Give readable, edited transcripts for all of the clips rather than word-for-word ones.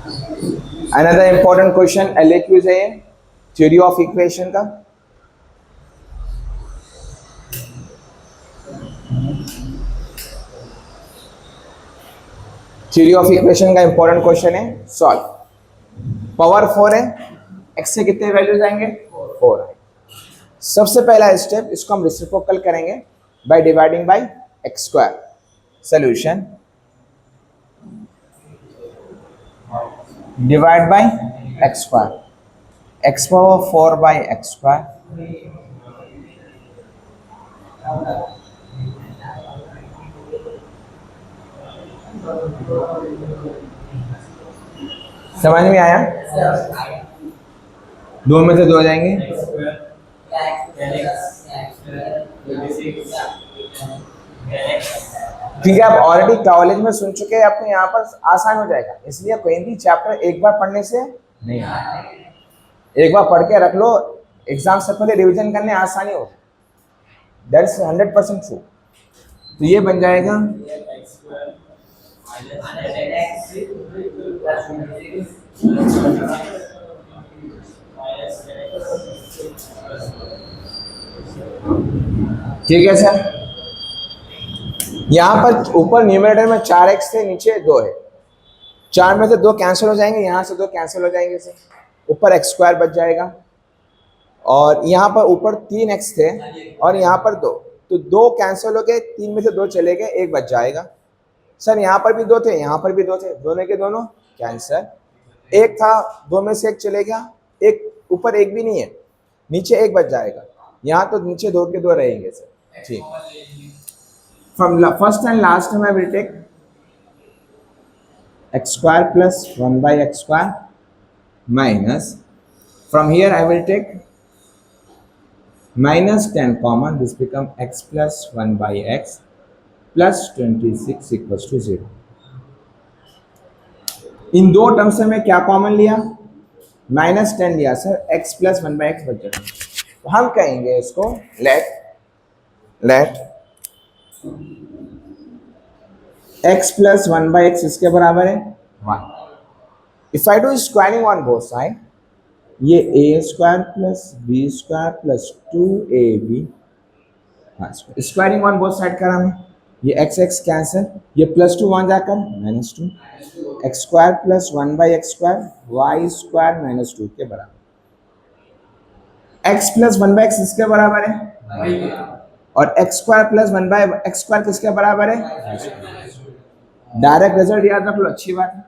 Another important question LAQs है, theory of equation का। Theory of equation का important question है, सॉल्व। पावर 4 है, x से कितने वैल्यूज आएंगे? 4। सबसे पहला स्टेप, इसको हम रेसिप्रोकल करेंगे by dividing by x square. Solution, divide by x square, x power 4 by x square, समझ में आया? दो में से दो हो जाएंगे। ठीक है, आप ऑलरेडी कॉलेज में सुन चुके हैं, आपको यहाँ पर आसान हो जाएगा। इसलिए कोई भी चैप्टर एक बार पढ़ने से नहीं, एक बार पढ़ के रख लो, एग्जाम से पहले रिवीजन करने आसानी हो। That's 100% true. तो ये बन जाएगा ठीक है सर। यहाँ पर ऊपर न्यूमरेटर में 4x थे, नीचे 2 है। 4 में से 2 कैंसिल हो जाएंगे, यहाँ से 2 कैंसिल हो जाएंगे सर, ऊपर x स्क्वायर बच जाएगा। और यहाँ पर ऊपर 3x थे और यहाँ पर 2, तो 2 कैंसिल हो गए, 3 में से 2 चले गए, 1 बच जाएगा। सर यहाँ पर भी 2 थे, यहाँ पर भी 2 थे, दोनों के दोनों कैंसिल। 1 था, 2 में से 1 चले गया, एक ऊपर 1 भी नहीं है, नीचे 1 बच जाएगा। यहाँ तो नीचे 2 के 2 रहेंगे सर। ठीक, from first and last time I will take x square plus 1 by x square minus, from here I will take minus 10 common, this become x plus 1 by x plus 26 equals to 0। इन दो term से मैं क्या common लिया? Minus 10 लिया sir, x plus 1 by x बच जाएगा। तो हम कहेंगे इसको let x plus 1 by x इसके बराबर है 1। If I do squaring on both side, ये a square plus b square plus 2ab, squaring on both side करा मैं, ये x x कैंसिल, ये प्लस 2 वहां जाकर -2, x square plus 1 by x square y square -2 के बराबर। x प्लस 1 बाई एक्स इसके बराबर है, और x square plus 1 by x square किसके बराबर है? डायरेक्ट रिजल्ट याद रख लो, अच्छी बात है।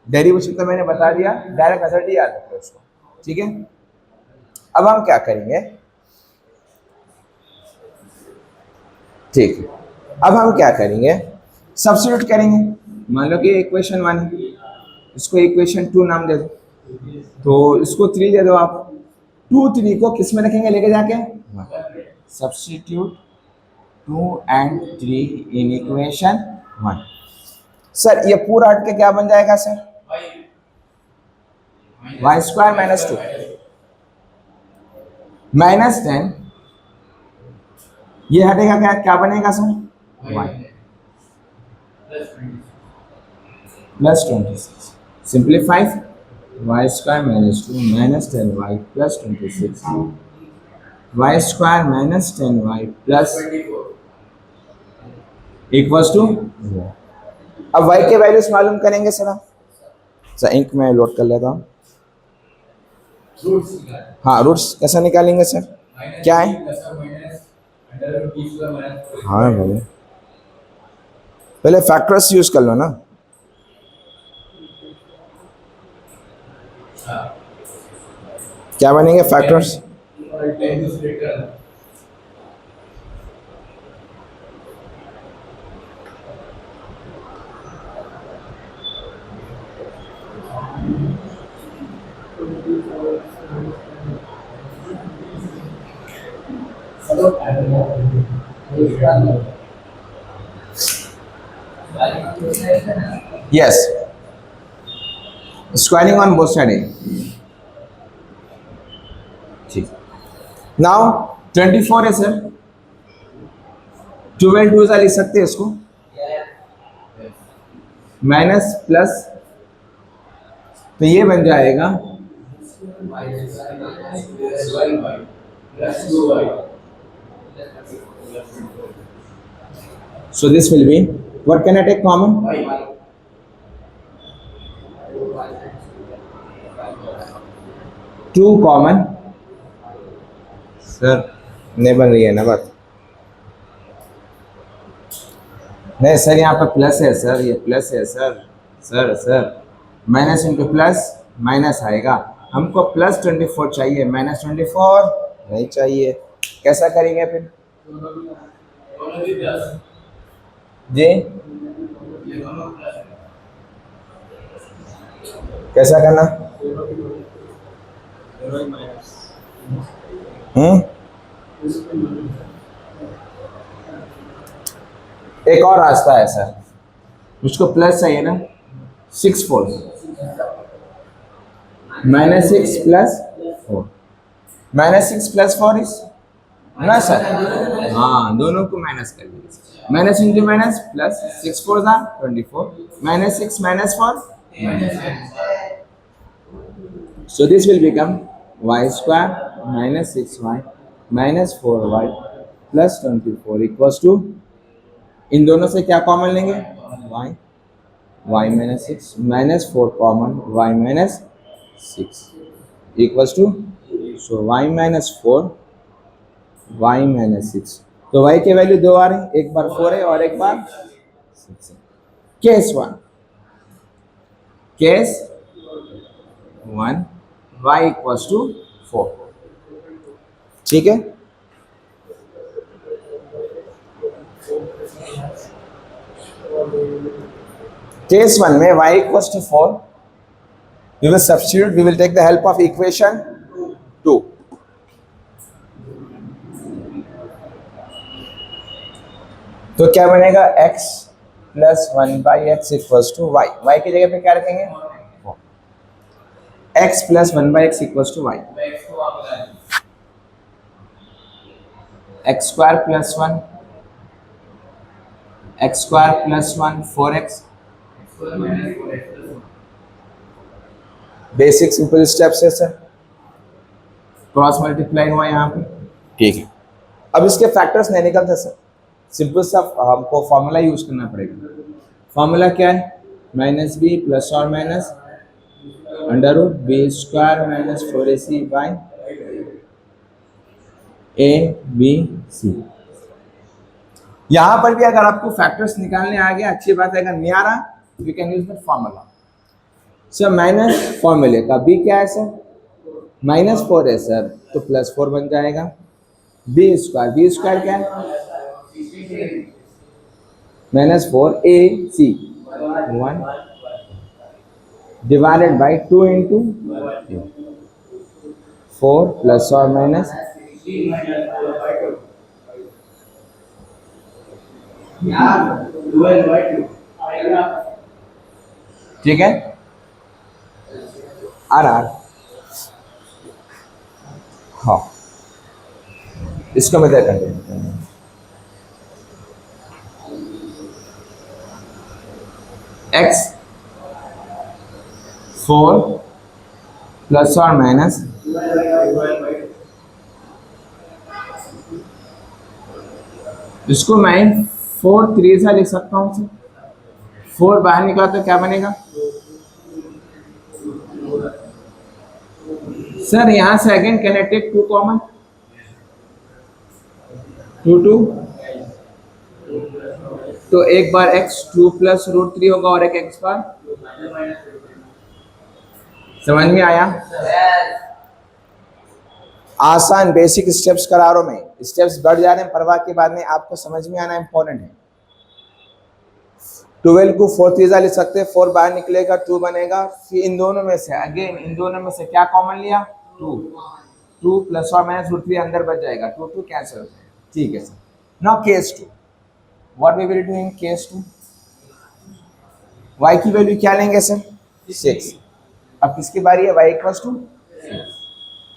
डेरिवेशन तो मैंने बता दिया, डायरेक्ट रिजल्ट ही याद रख लो इसको। ठीक है, अब हम क्या करेंगे? ठीक है, अब हम क्या करेंगे? सब्स्टिट्यूट करेंगे। मान लो कि इक्वेशन 1 है, इसको इक्वेशन 2 नाम दे दो, तो इसको 3 दे दो आप। 2 3 को किस में रखेंगे लेके जाके? Substitute 2 and 3 in equation 1। Sir ये पूरा हट के क्या बन जाएगा सर? y स्क्वायर -2 -10, ये हटेगा क्या? क्या बनेगा sir? y plus 26। Simplify, y square -2 -10y plus 26, y square -10y plus equals to. अब y के वैल्यूज मालूम करेंगे सर हम। सर इंक में लोड कर लेता हूँ। हाँ, रूट्स कैसे निकालेंगे सर? क्या है? हाँ भाई, पहले फैक्टर्स यूज कर लो ना। क्या बनेंगे factors? Yes, squaring on both side है। ठीक, नाउ 24 है सर, 12 2 लिख सकते हैं इसको, माइनस प्लस तो ये बन जाएगा so this will be, what can I take common? 2 common sir नहीं बन रही है ना बात। नहीं सर यहाँ पर प्लस है सर, ये प्लस है sir. Sir minus into plus minus आएगा, हमको प्लस 24 चाहिए, माइनस 24 नहीं चाहिए। कैसा करेंगे फिर जी? कैसा करना? एक और रास्ता है सर, मुझको प्लस चाहिए ना, 6 4 माइनस 6 प्लस 4, माइनस 6 प्लस 4 इस ना सर, हाँ दोनों को माइनस कर दीजिए, माइनस इंटू माइनस प्लस 6 4 जा 24, minus 6 minus 4, so this will become y square minus 6y minus 4y plus 24 equals to, इन दोनों से क्या कॉमन लेंगे? y minus 6 minus 4 common, y minus 6 equals to, so y minus 4 y minus 6, तो y के value दो आ रहे हैं, एक बार 4 है और एक बार 6 है। केस 1 y equals to 4, ठीक है। केस 1 में y equals to 4, we will substitute, we will take the help of equation 2, तो क्या बनेगा? x plus 1/x equals to y, y की जगह पे क्या रखेंगे? x plus 1/x equals to y, x square plus 1 x square plus 1 4x, basic simple steps है sir, cross multiply हुआ यहाँ पे, ठीक है। अब इसके फैक्टर्स नहीं निकलते सर, सिंपल सा हमको फॉर्मूला यूज करना पड़ेगा। फॉर्मूला क्या है? माइनस बी प्लस और minus under root b square minus 4ac by a B c. यहां पर भी अगर आपको फैक्टर्स निकालने आ गया अच्छी बात है, अगर नहीं आ रहा you can use that formula. Sir minus फॉर्मूले का बी क्या है सर? माइनस 4 है सर, तो प्लस 4 बन जाएगा। बी स्क्वायर क्या है? Minus 4ac 1 divided by 2 into 4 plus और माइनस ठीक है। आर हाँ इसको मैं तय कर देता हूँ। x 4 प्लस और माइनस इसको मैं 4 3 से लिख सकता हूँ। 4 बाहर निकला तो क्या बनेगा सर? यहां से again can I take 2 common, 2 तो एक बार x 2 प्लस रूट 3 होगा और एक x बार, समझ में आया? आसान बेसिक स्टेप्स करा रहा हूं मैं, स्टेप्स बढ़ जा रहे हैं परवाह के बाद में, आपको समझ में आना इंपॉर्टेंट है। 12 को 4 3 लिख सकते हैं, 4 बाहर निकलेगा 2 बनेगा, फिर इन दोनों में से अगेन इन दोनों में से क्या कॉमन लिया? 2 प्लस और माइनस रूट 3 अंदर बच जाएगा, 2 2 कैंसिल हो जाएगा, ठीक है sir. Now case 2, what we will do in case 2? y की वैल्यू क्या लेंगे सर? 6। अब किसकी बारी है? y equals to 6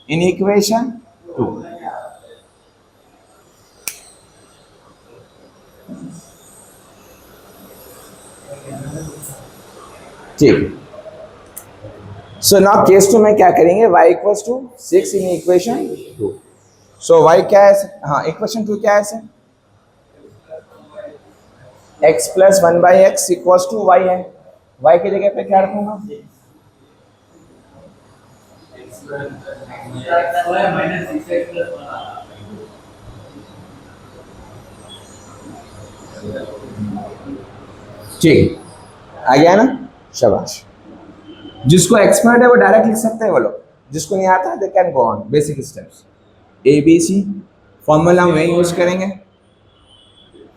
in equation 2। ठीक, सो नाउ केस 2 में क्या करेंगे, y equals to 6 in equation 2। So y क्या है, हाँ इक्वेशन 2 क्या है sir, x plus 1/x equals to y है। y की जगह पे क्या रखूंगा, ठीक आ गया ना, शाबाश। जिसको एक्सपर्ट है वो डायरेक्ट लिख सकते हैं वो लोग, जिसको नहीं आता है they can go on basic steps. A B C formula हम वही यूज करेंगे,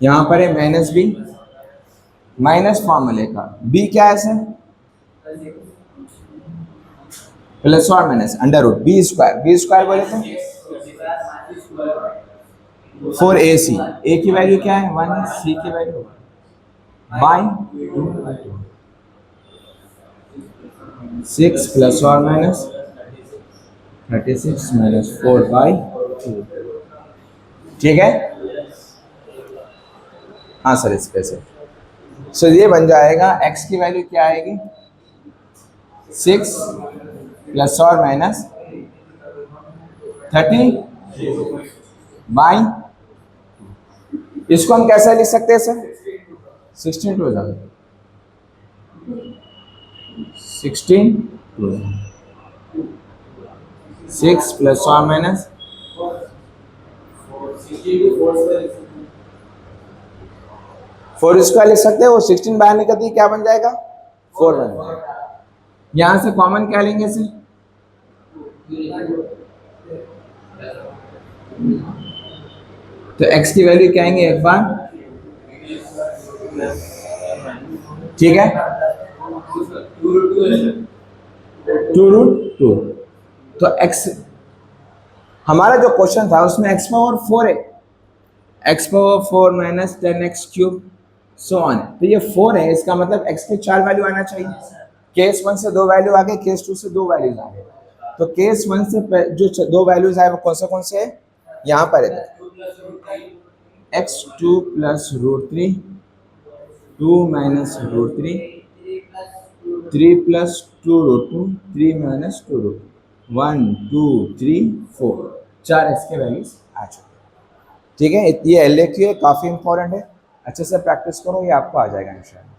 यहाँ पर है माइनस बी, माइनस फॉर्मूले का बी क्या है सर, प्लस और minus under root b square बोले थे 4ac, ए की वैल्यू क्या है 1, सी की वैल्यू बाई 2, 6 प्लस और माइनस 36 माइनस 4/2, ठीक है। हाँ सर इस पे से सो ये बन जाएगा x की वैल्यू क्या आएगी 6 प्लस और माइनस 30 बाई, इसको हम कैसे लिख सकते हैं सर, 16 टू 16 टू 6 प्लस और माइनस 4 स्क्वायर लिख सकते हैं, वो 16 बाहर निकलती है क्या बन जाएगा 4 बन जाएगा। यहां से कॉमन क्या लेंगे सर, तो x की वैल्यू क्या आएंगे एक बार, ठीक है 2√2। तो x हमारा जो क्वेश्चन था उसमें x पावर 4 है, x power 4 minus 10x cube so on, तो ये 4 है, इसका मतलब x के 4 वैल्यू आना चाहिए। केस 1 से 2 वैल्यू आ गए, केस 2 से 2 वैल्यूज आ गए, तो केस 1 से जो 2 वैल्यूज आए वो कौन से है, यहाँ पर है x2 plus √3 2 minus √3 3 plus 2√2 3 minus 2√2 1 2 3 4 4 x के वैल्यूज आ चुके हैं, ठीक है। ये LAQ है, काफ़ी इंपॉर्टेंट है, अच्छे से प्रैक्टिस करो, ये आपको आ जाएगा इंशाल्लाह।